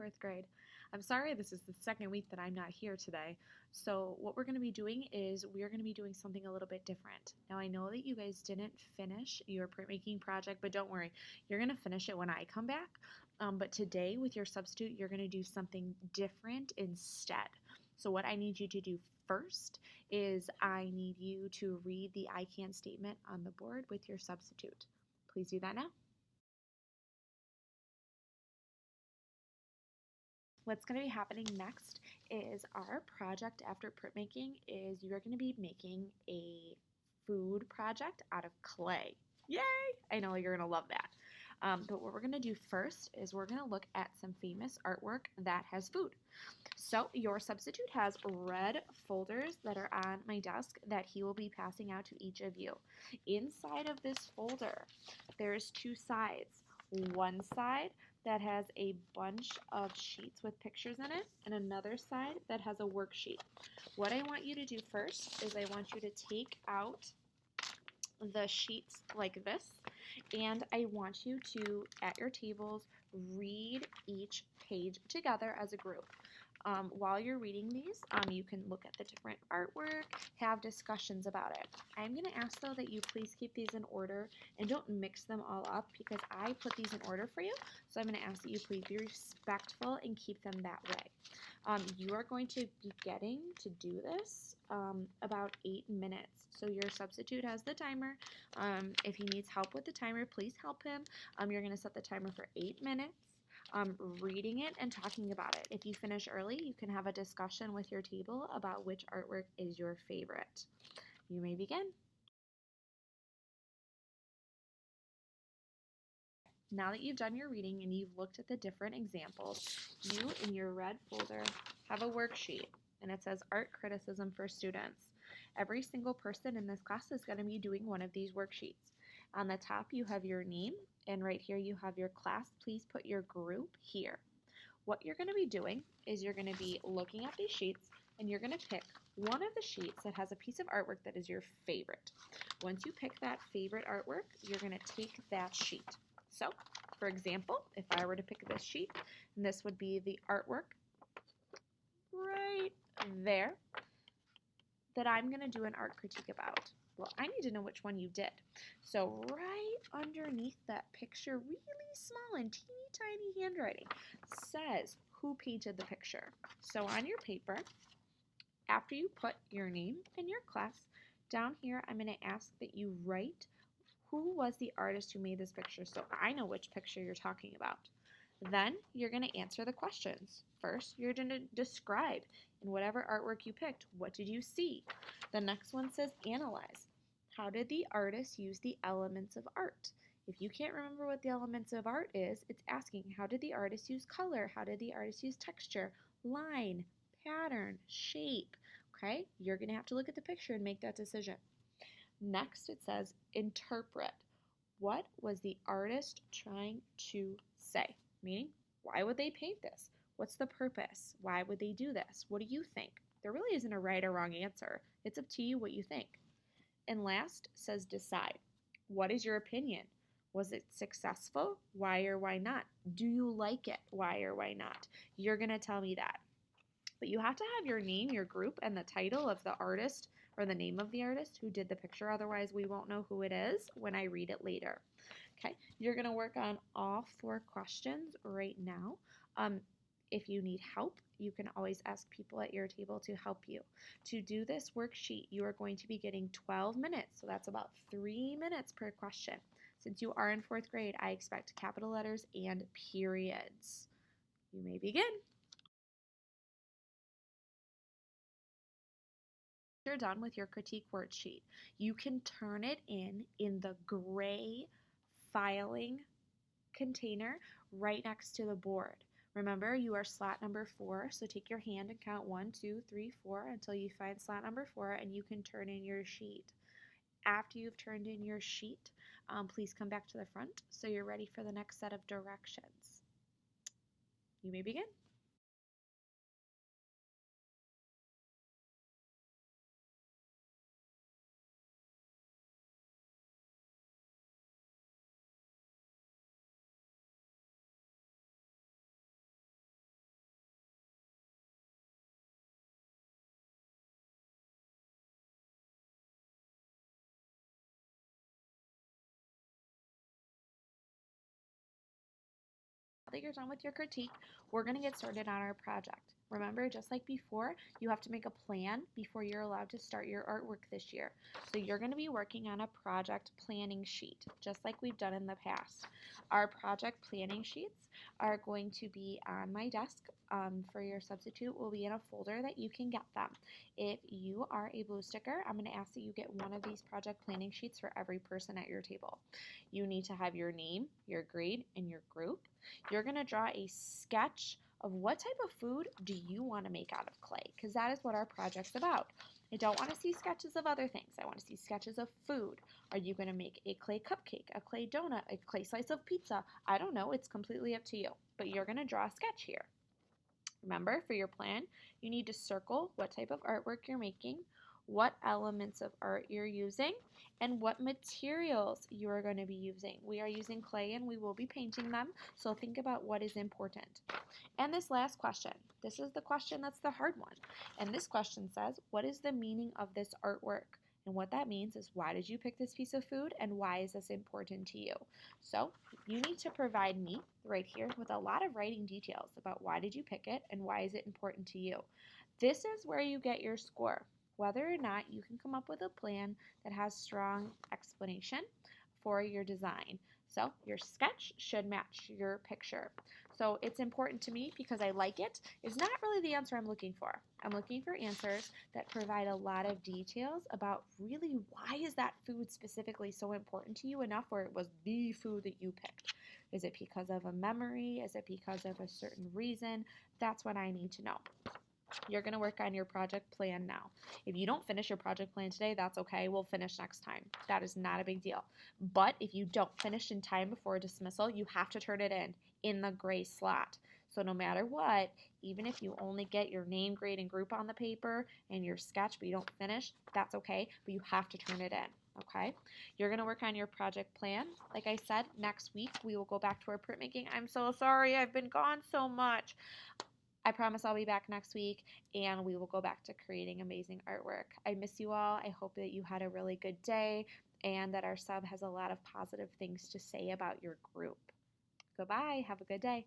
fourth grade. I'm sorry this is the second week that I'm not here today. So what we're going to be doing is we're going to be doing something a little bit different. Now I know that you guys didn't finish your printmaking project, but don't worry, you're going to finish it when I come back. But today with your substitute, you're going to do something different instead. So what I need you to do first is I need you to read the I can statement on the board with your substitute. Please do that now. What's going to be happening next is our project after printmaking is you're going to be making a food project out of clay. Yay! I know you're going to love that. But what we're going to do first is we're going to look at some famous artwork that has food. So your substitute has red folders that are on my desk that he will be passing out to each of you. Inside of this folder, there's two sides. One side that has a bunch of sheets with pictures in it, and another side that has a worksheet. What I want you to do first is I want you to take out the sheets like this, and I want you to, at your tables, read each page together as a group. While you're reading these, you can look at the different artwork, have discussions about it. I'm going to ask, though, that you please keep these in order and don't mix them all up because I put these in order for you. So I'm going to ask that you please be respectful and keep them that way. You are going to be getting to do this about 8 minutes. So your substitute has the timer. If he needs help with the timer, please help him. You're going to set the timer for 8 minutes. Reading it and talking about it. If you finish early, you can have a discussion with your table about which artwork is your favorite. You may begin. Now that you've done your reading and you've looked at the different examples, you in your red folder have a worksheet and it says Art Criticism for Students. Every single person in this class is going to be doing one of these worksheets. On the top you have your name and right here you have your class. Please put your group here. What you're going to be doing is you're going to be looking at these sheets and you're going to pick one of the sheets that has a piece of artwork that is your favorite. Once you pick that favorite artwork, you're going to take that sheet. So, for example, if I were to pick this sheet, and this would be the artwork right there that I'm going to do an art critique about. Well, I need to know which one you did. So right underneath that picture, really small and teeny tiny handwriting, says who painted the picture. So on your paper, after you put your name and your class, down here I'm going to ask that you write who was the artist who made this picture so I know which picture you're talking about. Then you're going to answer the questions. First, you're going to describe in whatever artwork you picked, what did you see? The next one says analyze. How did the artist use the elements of art? If you can't remember what the elements of art is, it's asking how did the artist use color? How did the artist use texture, line, pattern, shape? Okay, you're going to have to look at the picture and make that decision. Next, it says interpret. What was the artist trying to say? Meaning, why would they paint this? What's the purpose? Why would they do this? What do you think? There really isn't a right or wrong answer. It's up to you what you think. And last says decide. What is your opinion? Was it successful? Why or why not? Do you like it? Why or why not? You're going to tell me that. But you have to have your name, your group, and the title of the artist or the name of the artist who did the picture. Otherwise, we won't know who it is when I read it later. Okay, you're going to work on all 4 questions right now. If you need help, you can always ask people at your table to help you. To do this worksheet, you are going to be getting 12 minutes, so that's about 3 minutes per question. Since you are in 4th grade, I expect capital letters and periods. You may begin. You're done with your critique worksheet, you can turn it in the gray filing container right next to the board. Remember, you are slot number 4, so take your hand and count 1, 2, 3, 4 until you find slot number 4 and you can turn in your sheet. After you've turned in your sheet, please come back to the front so you're ready for the next set of directions. You may begin. that you're done with your critique, we're going to get started on our project. Remember, just like before, you have to make a plan before you're allowed to start your artwork this year. So you're going to be working on a project planning sheet, just like we've done in the past. Our project planning sheets are going to be on my desk. For your substitute will be in a folder that you can get them. If you are a Blue Sticker, I'm going to ask that you get one of these project planning sheets for every person at your table. You need to have your name, your grade, and your group. You're going to draw a sketch of what type of food do you want to make out of clay, because that is what our project's about. I don't want to see sketches of other things. I want to see sketches of food. Are you going to make a clay cupcake, a clay donut, a clay slice of pizza? I don't know. It's completely up to you. But you're going to draw a sketch here. Remember, for your plan, you need to circle what type of artwork you're making, what elements of art you're using, and what materials you are going to be using. We are using clay and we will be painting them, so think about what is important. And this last question, this is the question that's the hard one. And this question says, what is the meaning of this artwork? And what that means is, why did you pick this piece of food and why is this important to you? So you need to provide me right here with a lot of writing details about why did you pick it and why is it important to you. This is where you get your score, whether or not you can come up with a plan that has strong explanation for your design. So your sketch should match your picture. So it's important to me because I like it. It's not really the answer I'm looking for. I'm looking for answers that provide a lot of details about really why is that food specifically so important to you enough where it was the food that you picked. Is it because of a memory? Is it because of a certain reason? That's what I need to know. You're going to work on your project plan now. If you don't finish your project plan today, that's okay. We'll finish next time. That is not a big deal. But if you don't finish in time before dismissal, you have to turn it in the gray slot. So no matter what, even if you only get your name, grade, and group on the paper and your sketch, but you don't finish, that's okay. But you have to turn it in. Okay, you're going to work on your project plan. Like I said, next week we will go back to our printmaking. I'm so sorry. I've been gone so much. I promise I'll be back next week and we will go back to creating amazing artwork. I miss you all. I hope that you had a really good day and that our sub has a lot of positive things to say about your group. Goodbye. Have a good day.